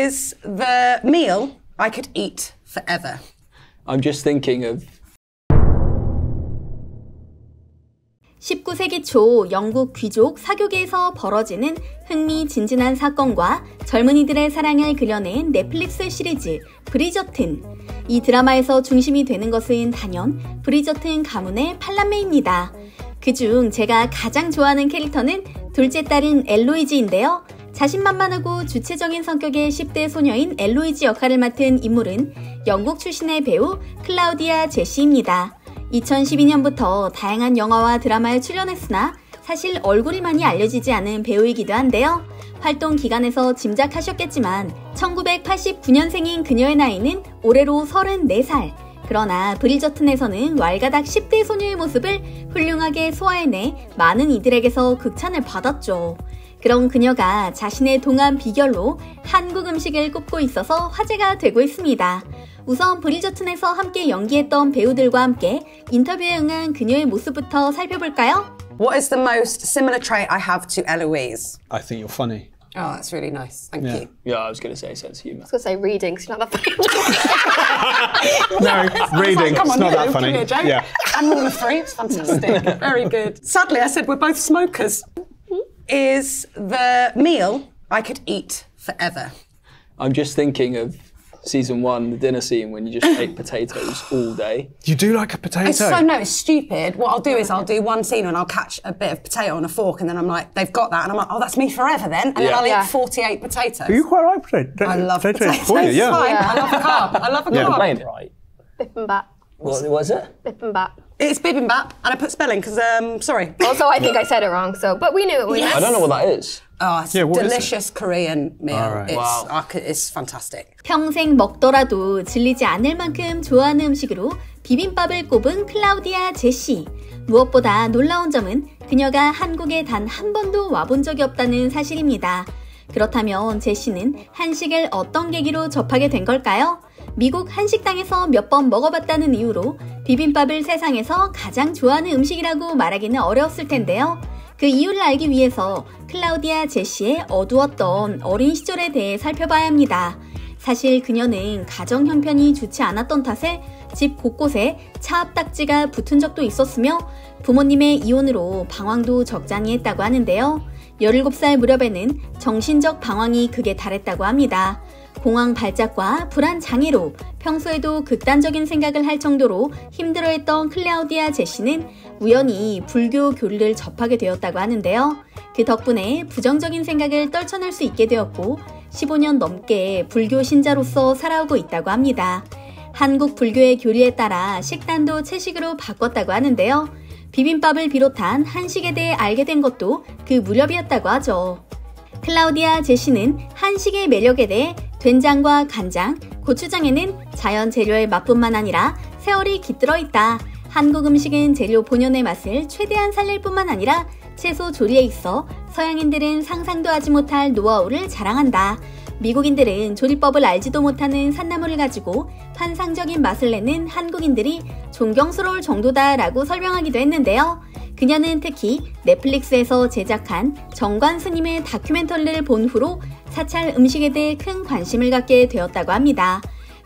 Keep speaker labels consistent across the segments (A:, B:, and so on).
A: is the meal I could eat forever.
B: I'm just thinking of
C: 19세기 초 영국 귀족 사교계에서 벌어지는 흥미진진한 사건과 젊은이들의 사랑을 그려낸 넷플릭스 시리즈 브리저튼. 이 드라마에서 중심이 되는 것은 단연 브리저튼 가문의 팔남매입니다. 그중 제가 가장 좋아하는 캐릭터는 둘째 딸인 엘로이즈인데요. 자신만만하고 주체적인 성격의 10대 소녀인 엘로이즈 역할을 맡은 인물은 영국 출신의 배우 클라우디아 제시입니다. 2012년부터 다양한 영화와 드라마에 출연했으나 사실 얼굴이 많이 알려지지 않은 배우이기도 한데요. 활동 기간에서 짐작하셨겠지만 1989년생인 그녀의 나이는 올해로 34살. 그러나 브리저튼에서는 왈가닥 10대 소녀의 모습을 훌륭하게 소화해내 많은 이들에게서 극찬을 받았죠. 그런 그녀가 자신의 동안 비결로 한국 음식을 꼽고 있어서 화제가 되고 있습니다. 우선 브리저튼에서 함께 연기했던 배우들과 함께 인터뷰에 응한 그녀의 모습부터 살펴볼까요?
A: What is the most similar trait I have to Eloise?
D: I think you're funny.
A: Oh, that's really nice. Thank you.
B: Yeah, I was going to say sense of humour.
E: I was going to say reading, because you're not that funny.
D: No, reading,
A: Come on,
D: it's not that
A: give
D: funny.
A: me a joke.
D: Yeah.
A: And rule of three, it's fantastic. Very good. Sadly, I said we're both smokers. Is the meal I could eat forever?
B: I'm just thinking of season 1, the dinner scene, when you just ate potatoes all day.
D: You do like a potato?
A: It's stupid. What I'll do is I'll do one scene and I'll catch a bit of potato on a fork and then I'm like, they've got that. And I'm like, oh, that's me forever then. And then I'll eat 48 potatoes.
D: You quite like potato.
A: I love potatoes.
D: For you, yeah.
A: Fine. I love a carb. I love a carb.
B: Playing it right.
E: Bibimbap.
B: What was it?
E: Bibimbap.
A: It's bibimbap, and I put spelling because, sorry.
E: Also, I think I said it wrong, but we knew it.
B: I don't know what that is.
A: Oh, it's
D: Yeah,
A: a
D: what is
A: delicious Korean meal.
D: Alright.
A: It's fantastic.
C: 평생 먹더라도 질리지 않을 만큼 좋아하는 음식으로 비빔밥을 꼽은 클라우디아 제시. 무엇보다 놀라운 점은 그녀가 한국에 단 한 번도 와본 적이 없다는 사실입니다. 그렇다면 제시는 한식을 어떤 계기로 접하게 된 걸까요? 미국 한식당에서 몇 번 먹어봤다는 이유로 비빔밥을 세상에서 가장 좋아하는 음식이라고 말하기는 어려웠을 텐데요. 그 이유를 알기 위해서 클라우디아 제시의 어두웠던 어린 시절에 대해 살펴봐야 합니다. 사실 그녀는 가정 형편이 좋지 않았던 탓에 집 곳곳에 차압딱지가 붙은 적도 있었으며 부모님의 이혼으로 방황도 적잖이 했다고 하는데요. 17살 무렵에는 정신적 방황이 극에 달했다고 합니다. 공황 발작과 불안 장애로 평소에도 극단적인 생각을 할 정도로 힘들어했던 클라우디아 제시는 우연히 불교 교리를 접하게 되었다고 하는데요. 그 덕분에 부정적인 생각을 떨쳐낼 수 있게 되었고 15년 넘게 불교 신자로서 살아오고 있다고 합니다. 한국 불교의 교리에 따라 식단도 채식으로 바꿨다고 하는데요. 비빔밥을 비롯한 한식에 대해 알게 된 것도 그 무렵이었다고 하죠. 클라우디아 제시는 한식의 매력에 대해 된장과 간장, 고추장에는 자연 재료의 맛뿐만 아니라 세월이 깃들어 있다. 한국 음식은 재료 본연의 맛을 최대한 살릴 뿐만 아니라 채소 조리에 있어 서양인들은 상상도 하지 못할 노하우를 자랑한다. 미국인들은 조리법을 알지도 못하는 산나물을 가지고 환상적인 맛을 내는 한국인들이 존경스러울 정도다라고 설명하기도 했는데요. 그녀는 특히 넷플릭스에서 제작한 정관 스님의 다큐멘터리를 본 후로 사찰 음식에 대해 큰 관심을 갖게 되었다고 합니다.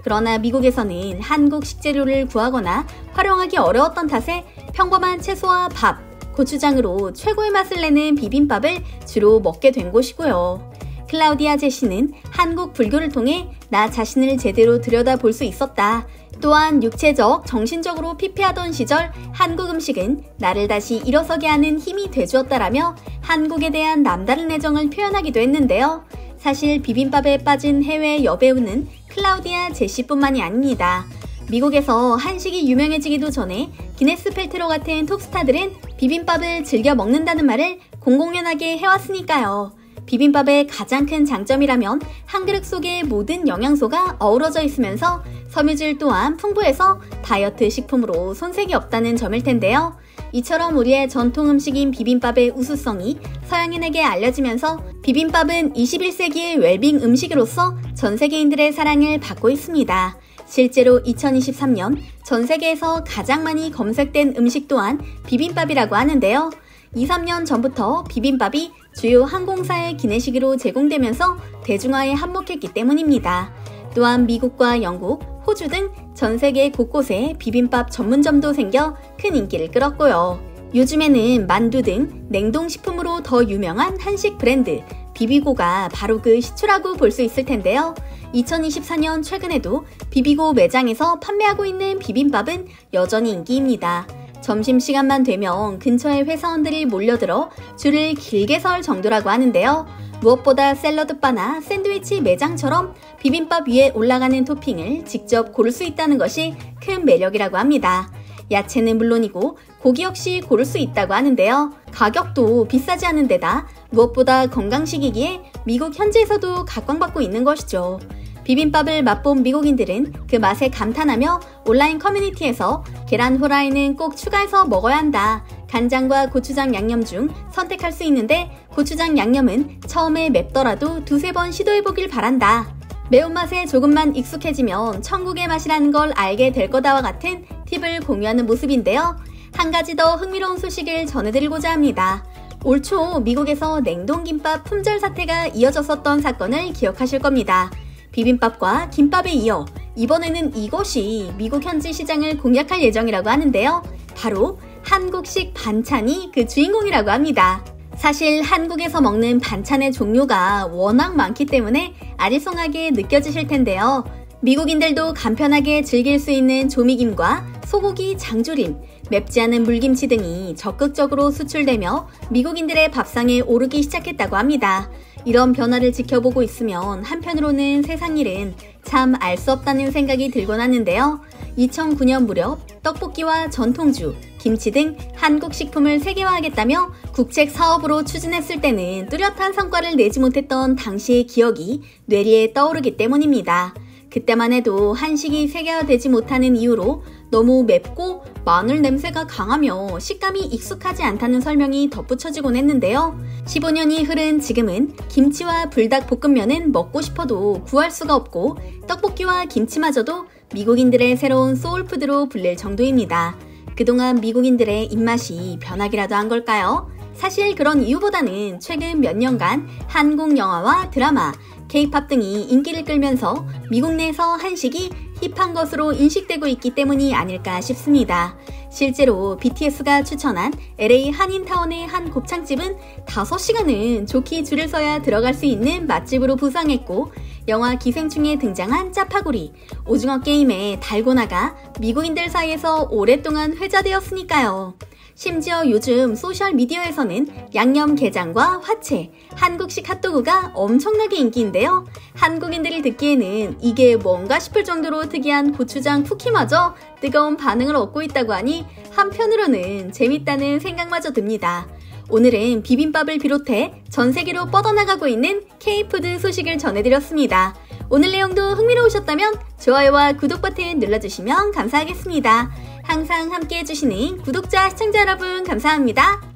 C: 그러나 미국에서는 한국 식재료를 구하거나 활용하기 어려웠던 탓에 평범한 채소와 밥, 고추장으로 최고의 맛을 내는 비빔밥을 주로 먹게 된 곳이고요. 클라우디아 제시는 한국 불교를 통해 나 자신을 제대로 들여다볼 수 있었다. 또한 육체적, 정신적으로 피폐하던 시절 한국 음식은 나를 다시 일어서게 하는 힘이 돼주었다라며 한국에 대한 남다른 애정을 표현하기도 했는데요. 사실 비빔밥에 빠진 해외 여배우는 클라우디아 제시뿐만이 아닙니다. 미국에서 한식이 유명해지기도 전에 기네스 펠트로 같은 톱스타들은 비빔밥을 즐겨 먹는다는 말을 공공연하게 해왔으니까요. 비빔밥의 가장 큰 장점이라면 한 그릇 속에 모든 영양소가 어우러져 있으면서 섬유질 또한 풍부해서 다이어트 식품으로 손색이 없다는 점일 텐데요. 이처럼 우리의 전통 음식인 비빔밥의 우수성이 서양인에게 알려지면서 비빔밥은 21세기의 웰빙 음식으로서 전 세계인들의 사랑을 받고 있습니다. 실제로 2023년 전 세계에서 가장 많이 검색된 음식 또한 비빔밥이라고 하는데요. 2, 3년 전부터 비빔밥이 주요 항공사의 기내식으로 제공되면서 대중화에 한몫했기 때문입니다. 또한 미국과 영국, 호주 등 전 세계 곳곳에 비빔밥 전문점도 생겨 큰 인기를 끌었고요. 요즘에는 만두 등 냉동식품으로 더 유명한 한식 브랜드 비비고가 바로 그 시초라고 볼 수 있을 텐데요. 2024년 최근에도 비비고 매장에서 판매하고 있는 비빔밥은 여전히 인기입니다. 점심시간만 되면 근처의 회사원들이 몰려들어 줄을 길게 설 정도라고 하는데요. 무엇보다 샐러드바나 샌드위치 매장처럼 비빔밥 위에 올라가는 토핑을 직접 고를 수 있다는 것이 큰 매력이라고 합니다. 야채는 물론이고 고기 역시 고를 수 있다고 하는데요. 가격도 비싸지 않은 데다 무엇보다 건강식이기에 미국 현지에서도 각광받고 있는 것이죠. 비빔밥을 맛본 미국인들은 그 맛에 감탄하며 온라인 커뮤니티에서 계란 후라이는 꼭 추가해서 먹어야 한다. 간장과 고추장 양념 중 선택할 수 있는데 고추장 양념은 처음에 맵더라도 두세 번 시도해보길 바란다. 매운맛에 조금만 익숙해지면 천국의 맛이라는 걸 알게 될 거다와 같은 팁을 공유하는 모습인데요. 한 가지 더 흥미로운 소식을 전해드리고자 합니다. 올 초 미국에서 냉동김밥 품절 사태가 이어졌었던 사건을 기억하실 겁니다. 비빔밥과 김밥에 이어 이번에는 이것이 미국 현지 시장을 공략할 예정이라고 하는데요. 바로 한국식 반찬이 그 주인공이라고 합니다. 사실 한국에서 먹는 반찬의 종류가 워낙 많기 때문에 아리송하게 느껴지실 텐데요. 미국인들도 간편하게 즐길 수 있는 조미김과 소고기 장조림, 맵지 않은 물김치 등이 적극적으로 수출되며 미국인들의 밥상에 오르기 시작했다고 합니다. 이런 변화를 지켜보고 있으면 한편으로는 세상 일은 참 알 수 없다는 생각이 들곤 하는데요. 2009년 무렵 떡볶이와 전통주, 김치 등 한국 식품을 세계화하겠다며 국책 사업으로 추진했을 때는 뚜렷한 성과를 내지 못했던 당시의 기억이 뇌리에 떠오르기 때문입니다. 그때만 해도 한식이 세계화되지 못하는 이유로 너무 맵고 마늘 냄새가 강하며 식감이 익숙하지 않다는 설명이 덧붙여지곤 했는데요. 15년이 흐른 지금은 김치와 불닭볶음면은 먹고 싶어도 구할 수가 없고 떡볶이와 김치마저도 미국인들의 새로운 소울푸드로 불릴 정도입니다. 그동안 미국인들의 입맛이 변하기라도 한 걸까요? 사실 그런 이유보다는 최근 몇 년간 한국 영화와 드라마, K-팝 등이 인기를 끌면서 미국 내에서 한식이 힙한 것으로 인식되고 있기 때문이 아닐까 싶습니다. 실제로 BTS가 추천한 LA 한인타운의 한 곱창집은 5시간은 좋게 줄을 서야 들어갈 수 있는 맛집으로 부상했고 영화 기생충에 등장한 짜파구리, 오징어 게임의 달고나가 미국인들 사이에서 오랫동안 회자되었으니까요. 심지어 요즘 소셜미디어에서는 양념게장과 화채, 한국식 핫도그가 엄청나게 인기인데요. 한국인들이 듣기에는 이게 뭔가 싶을 정도로 특이한 고추장 쿠키마저 뜨거운 반응을 얻고 있다고 하니 한편으로는 재밌다는 생각마저 듭니다. 오늘은 비빔밥을 비롯해 전 세계로 뻗어나가고 있는 K-푸드 소식을 전해드렸습니다. 오늘 내용도 흥미로우셨다면 좋아요와 구독 버튼 눌러주시면 감사하겠습니다. 항상 함께해 주시는 구독자, 시청자 여러분 감사합니다.